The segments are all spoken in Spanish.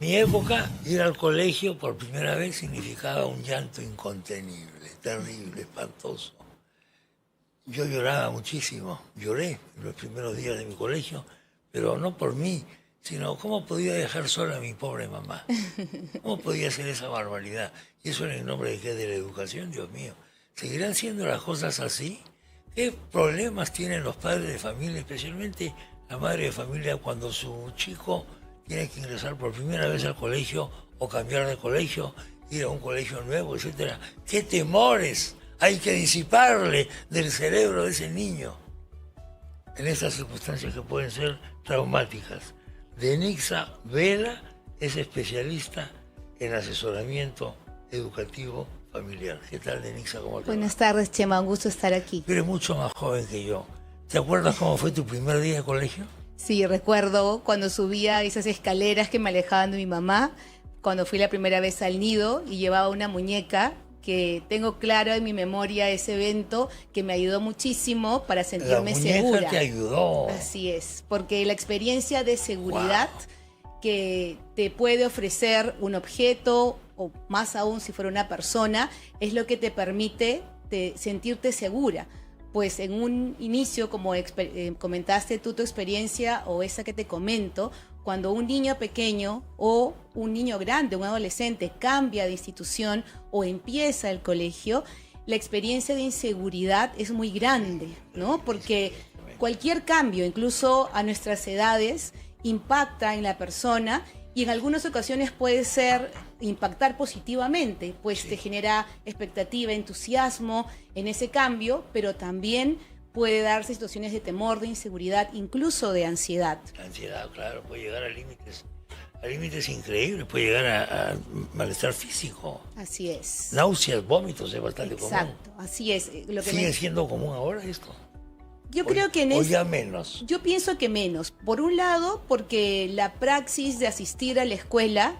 Mi época, ir al colegio por primera vez significaba un llanto incontenible, terrible, espantoso. Yo lloraba muchísimo, lloré en los primeros días de mi colegio, pero no por mí, sino cómo podía dejar sola a mi pobre mamá. ¿Cómo podía hacer esa barbaridad? Y eso en nombre de qué, de la educación, Dios mío. ¿Seguirán siendo las cosas así? ¿Qué problemas tienen los padres de familia, especialmente la madre de familia, cuando su chico tiene que ingresar por primera vez al colegio o cambiar de colegio, ir a un colegio nuevo, etcétera? ¡Qué temores hay que disiparle del cerebro de ese niño en estas circunstancias que pueden ser traumáticas! Denixa Vela es especialista en asesoramiento educativo familiar. ¿Qué tal, Denixa? ¿Cómo te va? Buenas tardes, Chema, un gusto estar aquí. Tú eres mucho más joven que yo. ¿Te acuerdas cómo fue tu primer día de colegio? Sí, recuerdo cuando subía esas escaleras que me alejaban de mi mamá, cuando fui la primera vez al nido y llevaba una muñeca, que tengo claro en mi memoria ese evento que me ayudó muchísimo para sentirme segura. La muñeca te ayudó. Así es, porque la experiencia de seguridad que te puede ofrecer un objeto, o más aún si fuera una persona, es lo que te permite sentirte segura. Pues en un inicio, como comentaste tú tu experiencia o esa que te comento, cuando un niño pequeño o un niño grande, un adolescente, cambia de institución o empieza el colegio, la experiencia de inseguridad es muy grande, ¿no? Porque cualquier cambio, incluso a nuestras edades, impacta en la persona y en algunas ocasiones puede impactar positivamente, pues te genera expectativa, entusiasmo en ese cambio, pero también puede darse situaciones de temor, de inseguridad, incluso de ansiedad. La ansiedad, claro, puede llegar a límites increíbles, puede llegar a malestar físico. Así es. Náuseas, vómitos, es bastante común. Exacto, así es. ¿Sigue siendo común ahora esto? Yo creo que o ya menos. Yo pienso que menos. Por un lado, porque la praxis de asistir a la escuela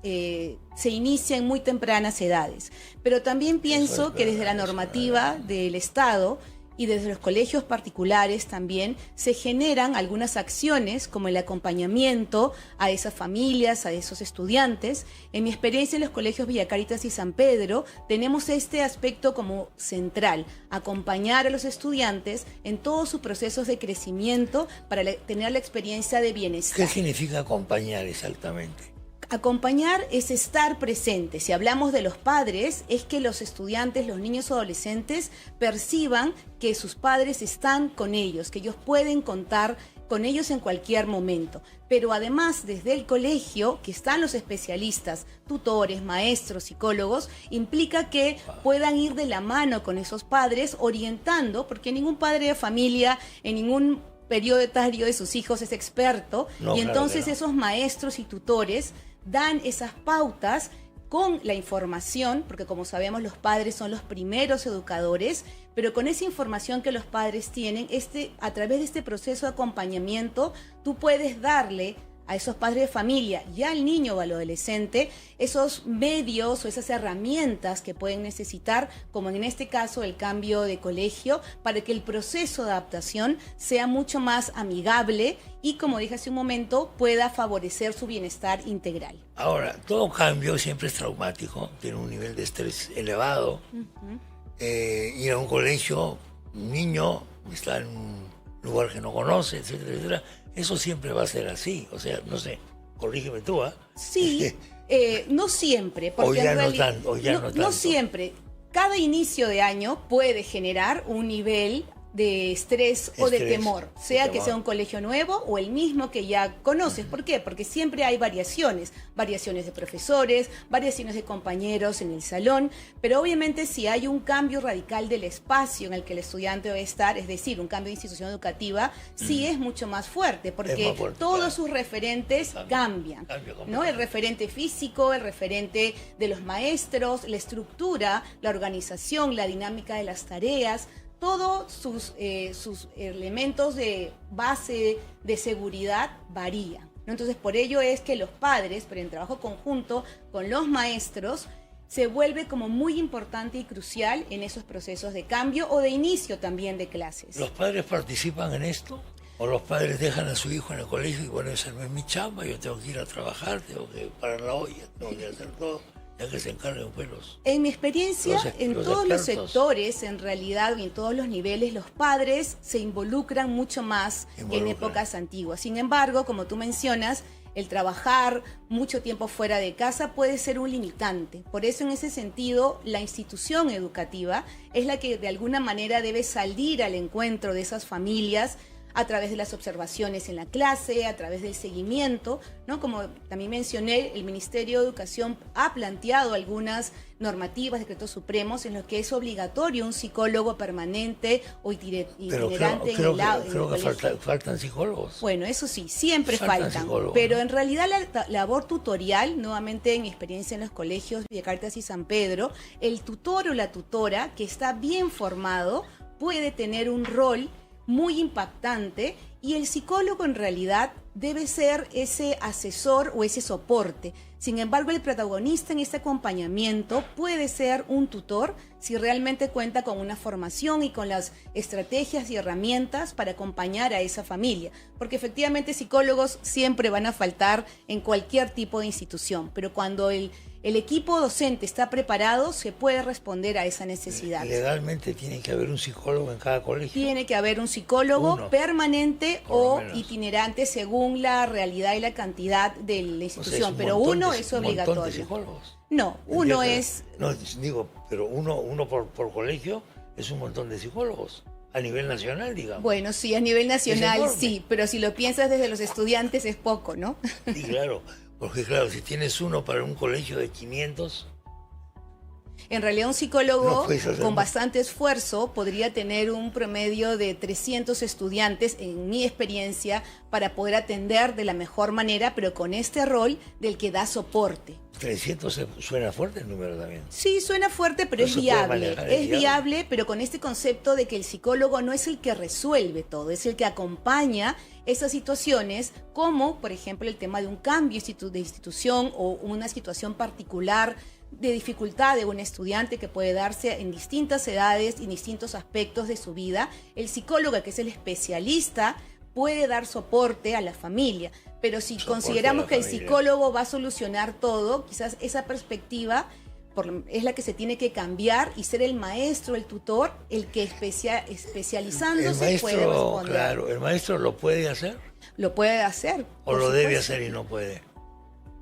se inicia en muy tempranas edades. Pero también pienso que desde la normativa del Estado y desde los colegios particulares también se generan algunas acciones como el acompañamiento a esas familias, a esos estudiantes. En mi experiencia en los colegios Villa Caritas y San Pedro tenemos este aspecto como central, acompañar a los estudiantes en todos sus procesos de crecimiento para tener la experiencia de bienestar. ¿Qué significa acompañar exactamente? Acompañar es estar presente. Si hablamos de los padres, es que los estudiantes, los niños o adolescentes perciban que sus padres están con ellos, que ellos pueden contar con ellos en cualquier momento. Pero además, desde el colegio, que están los especialistas, tutores, maestros, psicólogos, implica que puedan ir de la mano con esos padres, orientando, porque ningún padre de familia, en ningún periodo etario de sus hijos es experto, y entonces esos maestros y tutores dan esas pautas con la información, porque como sabemos los padres son los primeros educadores, pero con esa información que los padres tienen, a través de este proceso de acompañamiento, tú puedes darle a esos padres de familia y al niño o al adolescente esos medios o esas herramientas que pueden necesitar, como en este caso el cambio de colegio, para que el proceso de adaptación sea mucho más amigable y, como dije hace un momento, pueda favorecer su bienestar integral. Ahora, todo cambio siempre es traumático, tiene un nivel de estrés elevado. Ir a un colegio, un niño está en un lugar que no conoce, etcétera, etcétera. Eso siempre va a ser así, o sea, no sé, corrígeme tú, ¿ah? Sí, no siempre, porque o ya no tanto. No siempre. Cada inicio de año puede generar un nivel de estrés o de temor, sea que sea un colegio nuevo o el mismo que ya conoces. ¿Por qué? Porque siempre hay variaciones de profesores, variaciones de compañeros en el salón, pero obviamente si hay un cambio radical del espacio en el que el estudiante debe estar, es decir, un cambio de institución educativa, sí es mucho más fuerte, porque todos sus referentes cambian, ¿no? El referente físico, el referente de los maestros, la estructura, la organización, la dinámica de las tareas, todos sus elementos de base de seguridad varían, ¿no? Entonces, por ello es que los padres, pero en trabajo conjunto con los maestros, se vuelve como muy importante y crucial en esos procesos de cambio o de inicio también de clases. ¿Los padres participan en esto? O los padres dejan a su hijo en el colegio y bueno, esa no es mi chamba, yo tengo que ir a trabajar, tengo que parar la olla, tengo que hacer todo, ya que se encarguen pues los... En mi experiencia, en todos los expertos. sectores, en realidad, y en todos los niveles, los padres se involucran mucho más que en épocas antiguas. Sin embargo, como tú mencionas, el trabajar mucho tiempo fuera de casa puede ser un limitante. Por eso, en ese sentido, la institución educativa es la que de alguna manera debe salir al encuentro de esas familias a través de las observaciones en la clase, a través del seguimiento, ¿no? Como también mencioné, el Ministerio de Educación ha planteado algunas normativas, decretos supremos, en los que es obligatorio un psicólogo permanente o itinerante en el creo que faltan psicólogos. Bueno, eso sí, siempre faltan. Pero en realidad la labor tutorial, nuevamente en mi experiencia en los colegios Villa Cartas y San Pedro, el tutor o la tutora que está bien formado puede tener un rol muy impactante, y el psicólogo en realidad debe ser ese asesor o ese soporte. Sin embargo, el protagonista en este acompañamiento puede ser un tutor si realmente cuenta con una formación y con las estrategias y herramientas para acompañar a esa familia. Porque efectivamente psicólogos siempre van a faltar en cualquier tipo de institución, pero cuando el equipo docente está preparado, se puede responder a esa necesidad. Legalmente tiene que haber un psicólogo en cada colegio. Tiene que haber un psicólogo permanente o itinerante según la realidad y la cantidad de la institución, pero uno es obligatorio. ¿Un montón de psicólogos? No, uno es... No, digo, pero uno por colegio es un montón de psicólogos. A nivel nacional, digamos. Bueno, sí, a nivel nacional sí, pero si lo piensas desde los estudiantes es poco, ¿no? Sí, claro. Porque claro, si tienes uno para un colegio de 500... En realidad un psicólogo con bastante esfuerzo podría tener un promedio de 300 estudiantes, en mi experiencia, para poder atender de la mejor manera, pero con este rol del que da soporte. 300 suena fuerte el número también. Sí, suena fuerte, pero es viable. Es viable, pero con este concepto de que el psicólogo no es el que resuelve todo, es el que acompaña esas situaciones, como por ejemplo el tema de un cambio de institución o una situación particular de dificultad de un estudiante que puede darse en distintas edades y distintos aspectos de su vida. El psicólogo, que es el especialista, puede dar soporte a la familia, pero si consideramos que el psicólogo va a solucionar todo, quizás esa perspectiva es la que se tiene que cambiar y ser el maestro, el tutor, el que especializándose puede responder. Claro, ¿el maestro lo puede hacer? Lo puede hacer. ¿O lo debe hacer y no puede?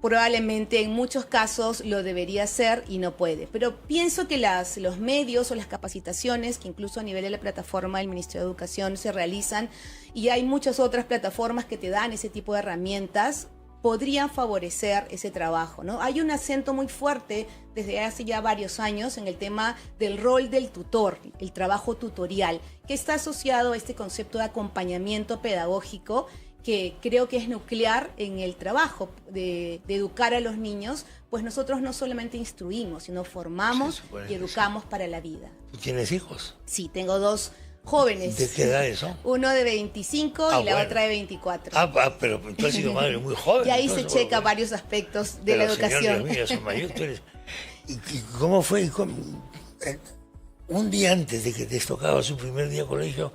Probablemente en muchos casos lo debería hacer y no puede. Pero pienso que los medios o las capacitaciones, que incluso a nivel de la plataforma del Ministerio de Educación se realizan, y hay muchas otras plataformas que te dan ese tipo de herramientas, podrían favorecer ese trabajo, ¿no? Hay un acento muy fuerte desde hace ya varios años en el tema del rol del tutor, el trabajo tutorial, que está asociado a este concepto de acompañamiento pedagógico, que creo que es nuclear en el trabajo de educar a los niños, pues nosotros no solamente instruimos, sino formamos y educamos para la vida. ¿Tú tienes hijos? Sí, tengo 2 jóvenes. ¿De qué edad son? Uno de 25 y la otra de 24. Pero tú has sido madre muy joven. Y ahí se checa varios aspectos de la educación. Señor, son mayores. ¿Y cómo fue? Un día antes de que te tocaba su primer día de colegio,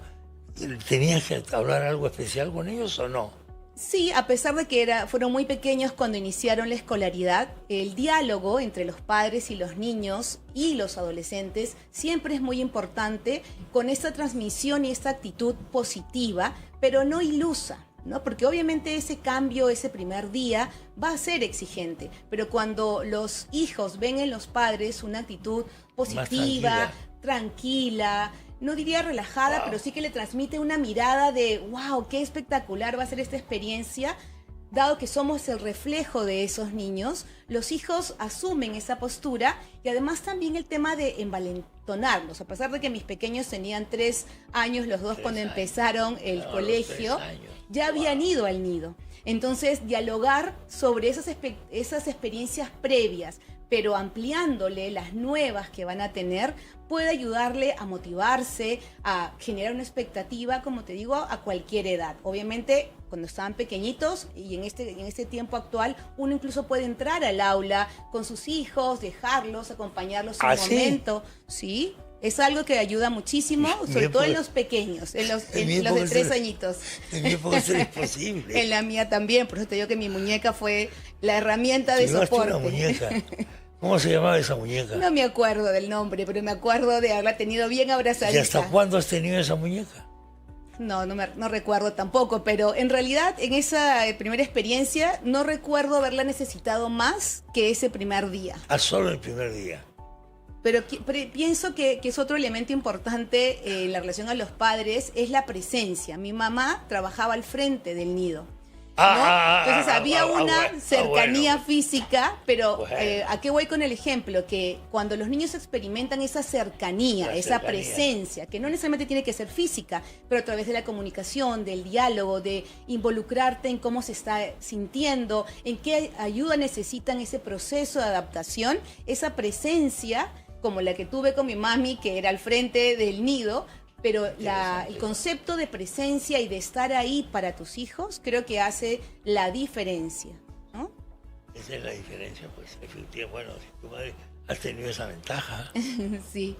¿tenías que hablar algo especial con ellos o no? Sí, a pesar de que fueron muy pequeños cuando iniciaron la escolaridad, el diálogo entre los padres y los niños y los adolescentes siempre es muy importante, con esta transmisión y esta actitud positiva, pero no ilusa, ¿no? Porque obviamente ese cambio, ese primer día, va a ser exigente, pero cuando los hijos ven en los padres una actitud positiva, tranquila, no diría relajada, pero sí que le transmite una mirada de wow, qué espectacular va a ser esta experiencia. Dado que somos el reflejo de esos niños, los hijos asumen esa postura, y además también el tema de envalentonarlos. A pesar de que mis pequeños tenían 3 años, los dos cuando empezaron el colegio, ya habían ido al nido. Entonces, dialogar sobre esas experiencias previas, pero ampliándole las nuevas que van a tener, puede ayudarle a motivarse, a generar una expectativa, como te digo, a cualquier edad. Obviamente, cuando estaban pequeñitos y en este tiempo actual, uno incluso puede entrar al aula con sus hijos, dejarlos, acompañarlos un momento. Sí, Es algo que ayuda muchísimo, sobre todo en los pequeños, en los de 3 añitos. En mi época eso era imposible. En la mía también, por eso te digo que mi muñeca fue la herramienta de soporte. Una muñeca. ¿Cómo se llamaba esa muñeca? No me acuerdo del nombre, pero me acuerdo de haberla tenido bien abrazadita. ¿Y hasta cuándo has tenido esa muñeca? No recuerdo tampoco, pero en realidad en esa primera experiencia no recuerdo haberla necesitado más que ese primer día. Solo el primer día. Pero pienso que es otro elemento importante en la relación a los padres, es la presencia. Mi mamá trabajaba al frente del nido. Entonces había una cercanía física, pero ¿a qué voy con el ejemplo? Que cuando los niños experimentan esa cercanía, esa presencia, que no necesariamente tiene que ser física, pero a través de la comunicación, del diálogo, de involucrarte en cómo se está sintiendo, en qué ayuda necesitan ese proceso de adaptación, esa presencia, como la que tuve con mi mami, que era al frente del nido, pero el concepto de presencia y de estar ahí para tus hijos creo que hace la diferencia, ¿no? Esa es la diferencia, pues, efectivamente. Bueno, si tu madre has tenido esa ventaja. Sí.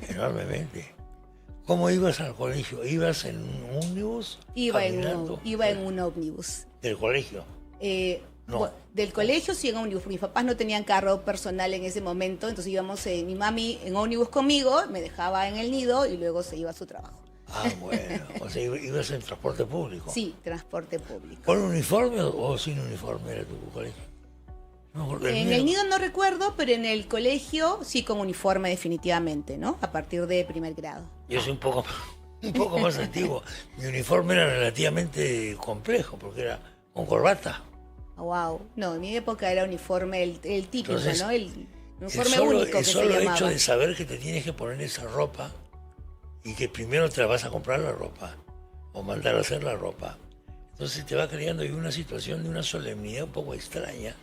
Enormemente. ¿Cómo ibas al colegio? ¿Ibas en un ómnibus? Iba en un ómnibus. ¿Del colegio? No. Del colegio sí en ómnibus. Mis papás no tenían carro personal en ese momento, entonces íbamos mi mami en ómnibus conmigo, me dejaba en el nido y luego se iba a su trabajo. Bueno, o sea, ibas en transporte público. Sí, transporte público. ¿Con uniforme o sin uniforme era tu colegio? En el nido no recuerdo, pero en el colegio sí con uniforme definitivamente, ¿no? A partir de primer grado. Yo soy un poco más antiguo. Mi uniforme era relativamente complejo porque era con corbata. Wow, no, en mi época era uniforme, el típico, entonces, ¿no? El uniforme único que se llamaba. El solo hecho de saber que te tienes que poner esa ropa y que primero te la vas a comprar la ropa o mandar a hacer la ropa, entonces te va creando ahí una situación de una solemnidad un poco extraña.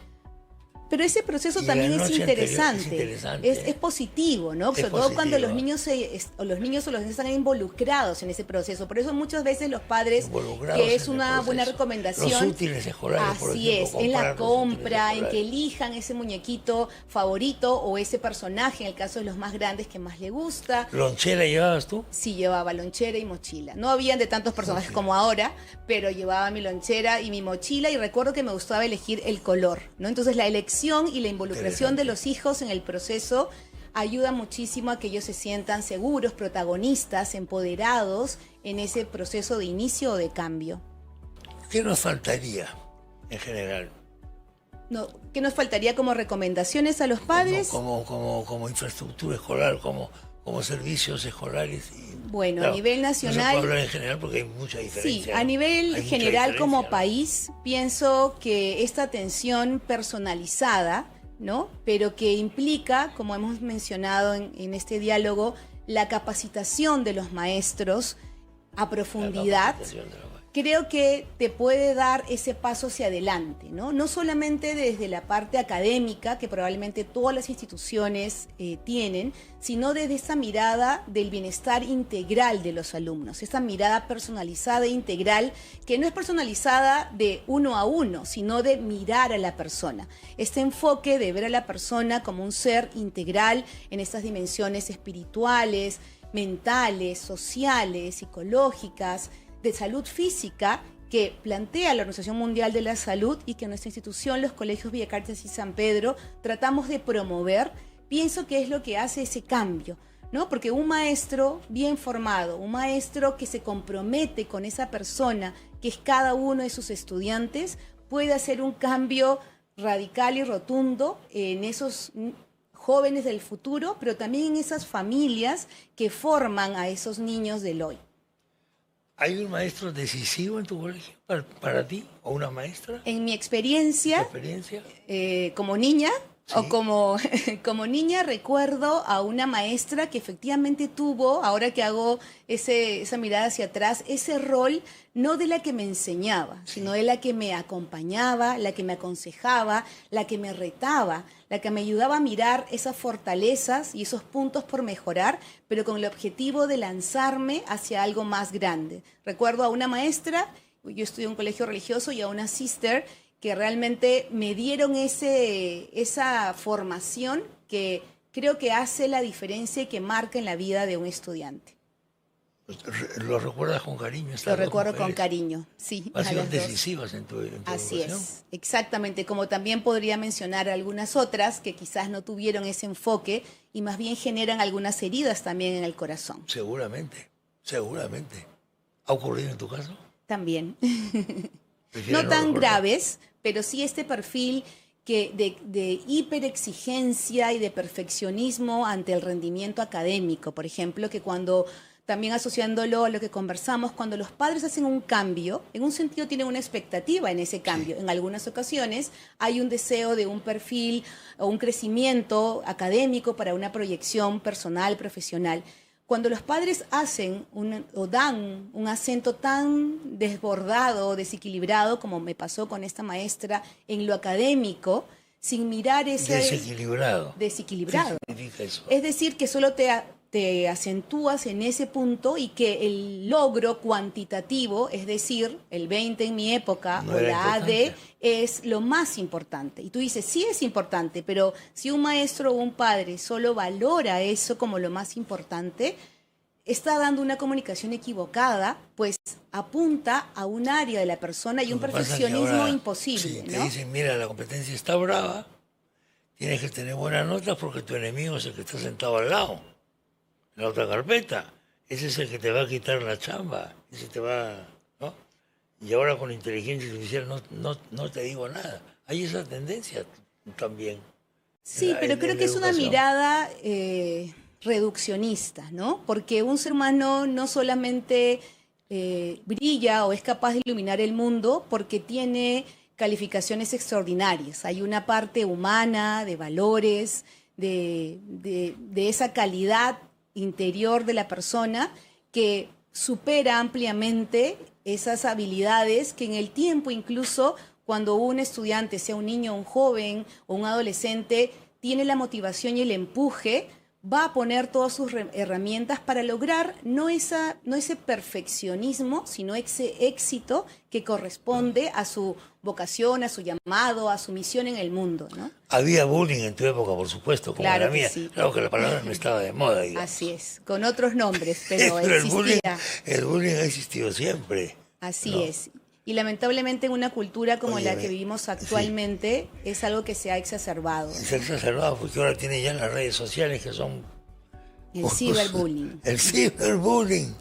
Pero ese proceso también es interesante, es positivo, ¿no? Sobre todo cuando los niños o los niños están involucrados en ese proceso. Por eso muchas veces los padres, que es una buena recomendación. Los útiles escolares, por así ejemplo, es, en la compra, en que elijan ese muñequito favorito o ese personaje, en el caso de los más grandes, que más le gusta. ¿Lonchera llevabas tú? Sí, llevaba lonchera y mochila. No habían de tantos personajes como ahora, pero llevaba mi lonchera y mi mochila y recuerdo que me gustaba elegir el color, ¿no? Entonces la elección y la involucración de los hijos en el proceso ayuda muchísimo a que ellos se sientan seguros, protagonistas, empoderados en ese proceso de inicio o de cambio. ¿Qué nos faltaría en general? No, ¿qué nos faltaría como recomendaciones a los padres? Como infraestructura escolar, como servicios escolares. Bueno, claro, a nivel nacional... No se puede hablar en general porque hay mucha diferencia. Sí, a nivel general como país, pienso que esta atención personalizada, ¿no? Pero que implica, como hemos mencionado en este diálogo, la capacitación de los maestros a profundidad, creo que te puede dar ese paso hacia adelante, ¿no? No solamente desde la parte académica, que probablemente todas las instituciones tienen, sino desde esa mirada del bienestar integral de los alumnos, esa mirada personalizada e integral, que no es personalizada de uno a uno, sino de mirar a la persona. Este enfoque de ver a la persona como un ser integral en estas dimensiones espirituales, mentales, sociales, psicológicas, de salud física que plantea la Organización Mundial de la Salud y que en nuestra institución, los colegios Villa Cartas y San Pedro, tratamos de promover, pienso que es lo que hace ese cambio, ¿no? Porque un maestro bien formado, un maestro que se compromete con esa persona, que es cada uno de sus estudiantes, puede hacer un cambio radical y rotundo en esos jóvenes del futuro, pero también en esas familias que forman a esos niños del hoy. ¿Hay un maestro decisivo en tu colegio para ti o una maestra? En mi experiencia, como niña, ¿sí? O como niña recuerdo a una maestra que efectivamente tuvo, ahora que hago esa mirada hacia atrás, ese rol no de la que me enseñaba, sino de la que me acompañaba, la que me aconsejaba, la que me retaba, la que me ayudaba a mirar esas fortalezas y esos puntos por mejorar, pero con el objetivo de lanzarme hacia algo más grande. Recuerdo a una maestra, yo estudié en un colegio religioso, y a una sister que realmente me dieron esa formación que creo que hace la diferencia y que marca en la vida de un estudiante. ¿Lo recuerdas con cariño? Lo recuerdo con cariño, sí. Han sido decisivas en tu Así educación. es, exactamente, como también podría mencionar algunas otras que quizás no tuvieron ese enfoque y más bien generan algunas heridas también en el corazón. Seguramente, seguramente. ¿Ha ocurrido en tu caso? También. Prefiero No tan recordar. graves, pero sí este perfil de hiperexigencia y de perfeccionismo ante el rendimiento académico, por ejemplo, que cuando, también asociándolo a lo que conversamos, cuando los padres hacen un cambio, en un sentido tienen una expectativa en ese cambio. En algunas ocasiones hay un deseo de un perfil o un crecimiento académico para una proyección personal, profesional. Cuando los padres hacen o dan un acento tan desbordado, desequilibrado, como me pasó con esta maestra, en lo académico, sin mirar ese... Desequilibrado. Desequilibrado. ¿Qué significa eso? Es decir, que solo te acentúas en ese punto y que el logro cuantitativo, es decir, el 20 en mi época No o era la AD, importante. es lo más importante. Y tú dices, sí es importante, pero si un maestro o un padre solo valora eso como lo más importante, está dando una comunicación equivocada, pues apunta a un área de la persona y Lo un que pasa es que perfeccionismo ahora, imposible, sí, te ¿no? dicen, mira, la competencia está brava, tienes que tener buenas notas porque tu enemigo es el que está sentado al lado, en la otra carpeta. Ese es el que te va a quitar la chamba, ese te va, ¿no? Y ahora con inteligencia artificial no te digo nada. Hay esa tendencia también. Sí, pero creo que es una mirada reduccionista, ¿no? Porque un ser humano no solamente brilla o es capaz de iluminar el mundo porque tiene calificaciones extraordinarias. Hay una parte humana, de valores, de esa calidad interior de la persona que supera ampliamente esas habilidades que en el tiempo, incluso cuando un estudiante, sea un niño, un joven o un adolescente, tiene la motivación y el empuje, va a poner todas sus herramientas para lograr no ese perfeccionismo, sino ese éxito que corresponde a su vocación, a su llamado, a su misión en el mundo, ¿no? Había bullying en tu época, por supuesto, como Claro la que mía. sí. Claro que la palabra no estaba de moda, digamos. Así es, con otros nombres, pero Pero existía. el bullying ha existido siempre. Así ¿no? es. Y lamentablemente en una cultura como Oye, la que vivimos actualmente es algo que se ha exacerbado. Se ha exacerbado porque ahora tiene ya las redes sociales que son... El ciberbullying. El ciberbullying.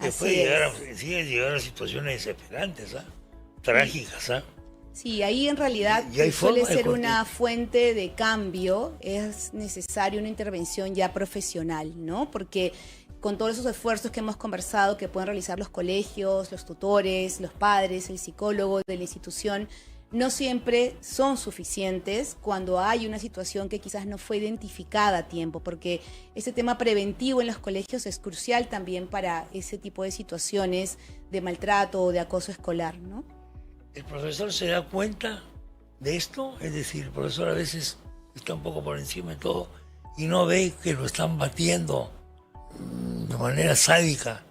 Que Así sigue llegar a situaciones desesperantes, ¿ah? Trágicas, ¿ah? Sí, ahí en realidad Y hay suele forma de ser una fuente de cambio, es necesaria una intervención ya profesional, ¿no? Porque con todos esos esfuerzos que hemos conversado que pueden realizar los colegios, los tutores, los padres, el psicólogo de la institución, no siempre son suficientes cuando hay una situación que quizás no fue identificada a tiempo, porque ese tema preventivo en los colegios es crucial también para ese tipo de situaciones de maltrato o de acoso escolar, ¿no? ¿El profesor se da cuenta de esto? Es decir, el profesor a veces está un poco por encima de todo y no ve que lo están batiendo de manera sádica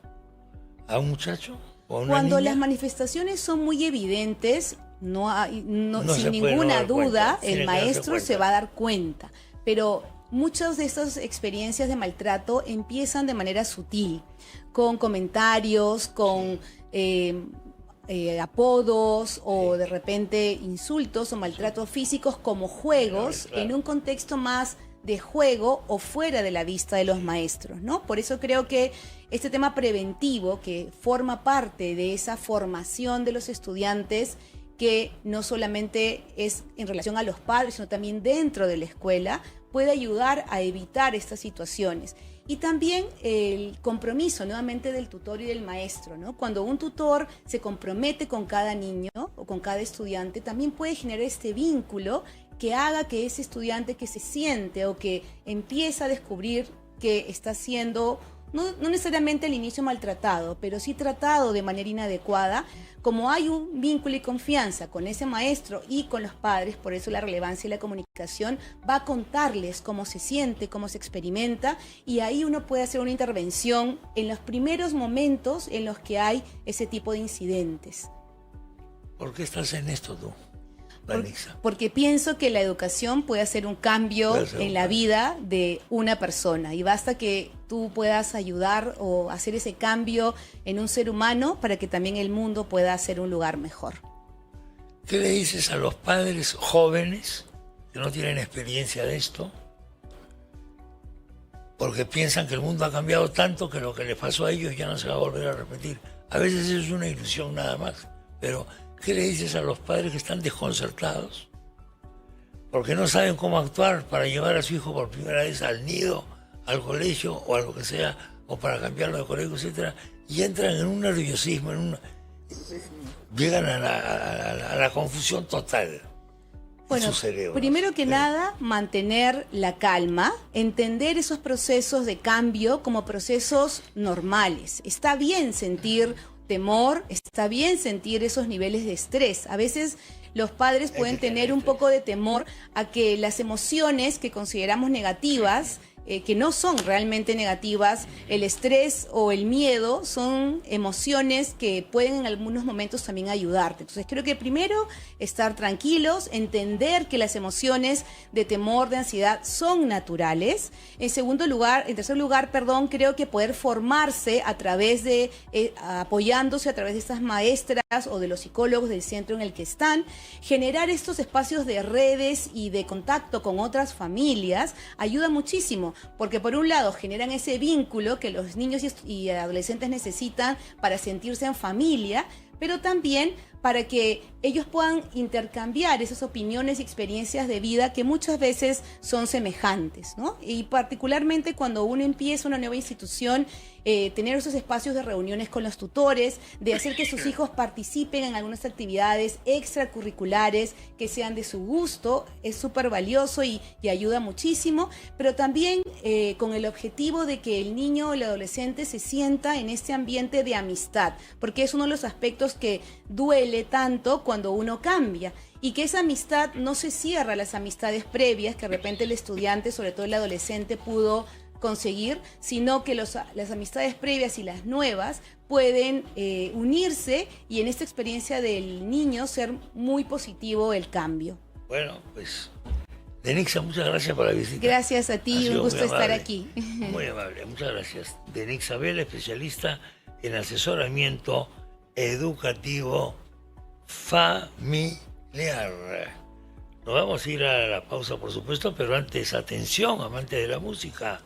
a un muchacho o a una Cuando niña. las manifestaciones son muy evidentes, No sin se puede no ninguna dar duda, cuenta, tiene el que darse maestro cuenta. se va a dar cuenta. Pero muchas de estas experiencias de maltrato empiezan de manera sutil, con comentarios, con apodos o de repente insultos o maltratos físicos como juegos Claro. en un contexto más de juego o fuera de la vista de los maestros, ¿no? Por eso creo que este tema preventivo, que forma parte de esa formación de los estudiantes, que no solamente es en relación a los padres, sino también dentro de la escuela, puede ayudar a evitar estas situaciones. Y también el compromiso nuevamente del tutor y del maestro, ¿no? Cuando un tutor se compromete con cada niño o con cada estudiante, también puede generar este vínculo que haga que ese estudiante que se siente o que empieza a descubrir que está siendo, no necesariamente al inicio maltratado, pero sí tratado de manera inadecuada, como hay un vínculo y confianza con ese maestro y con los padres, por eso la relevancia de la comunicación, va a contarles cómo se siente, cómo se experimenta, y ahí uno puede hacer una intervención en los primeros momentos en los que hay ese tipo de incidentes. ¿Por qué estás en esto tú? Danixa. Porque pienso que la educación puede hacer un cambio en la vida de una persona y basta que tú puedas ayudar o hacer ese cambio en un ser humano para que también el mundo pueda ser un lugar mejor. ¿Qué le dices a los padres jóvenes que no tienen experiencia de esto? Porque piensan que el mundo ha cambiado tanto que lo que les pasó a ellos ya no se va a volver a repetir. A veces eso es una ilusión nada más, pero ¿qué le dices a los padres que están desconcertados? Porque no saben cómo actuar para llevar a su hijo por primera vez al nido, al colegio o a lo que sea, o para cambiarlo de colegio, etcétera, y entran en un nerviosismo, llegan a la confusión total. Bueno, primero que nada, mantener la calma, entender esos procesos de cambio como procesos normales. Está bien sentir temor, está bien sentir esos niveles de estrés. A veces los padres pueden tener un poco de temor a que las emociones que consideramos negativas, que no son realmente negativas, el estrés o el miedo son emociones que pueden en algunos momentos también ayudarte. Entonces creo que primero estar tranquilos, entender que las emociones de temor, de ansiedad son naturales. En tercer lugar, creo que poder formarse a través de, apoyándose a través de estas maestras o de los psicólogos del centro en el que están, generar estos espacios de redes y de contacto con otras familias ayuda muchísimo. Porque por un lado generan ese vínculo que los niños y adolescentes necesitan para sentirse en familia, pero también para que ellos puedan intercambiar esas opiniones y experiencias de vida que muchas veces son semejantes, ¿no? Y particularmente cuando uno empieza una nueva institución, tener esos espacios de reuniones con los tutores, de hacer que sus hijos participen en algunas actividades extracurriculares que sean de su gusto, es súper valioso y ayuda muchísimo, pero también con el objetivo de que el niño o el adolescente se sienta en este ambiente de amistad, porque es uno de los aspectos que duele tanto cuando uno cambia y que esa amistad no se cierra a las amistades previas que de repente el estudiante, sobre todo el adolescente, pudo conseguir, sino que las amistades previas y las nuevas pueden unirse y en esta experiencia del niño ser muy positivo el cambio. Bueno, pues Danixa, muchas gracias por la visita. Gracias a ti, un gusto estar aquí. Muy amable, muchas gracias. Danixa Vela, especialista en asesoramiento educativo familiar. Nos vamos a ir a la pausa, por supuesto, pero antes, atención, amantes de la música.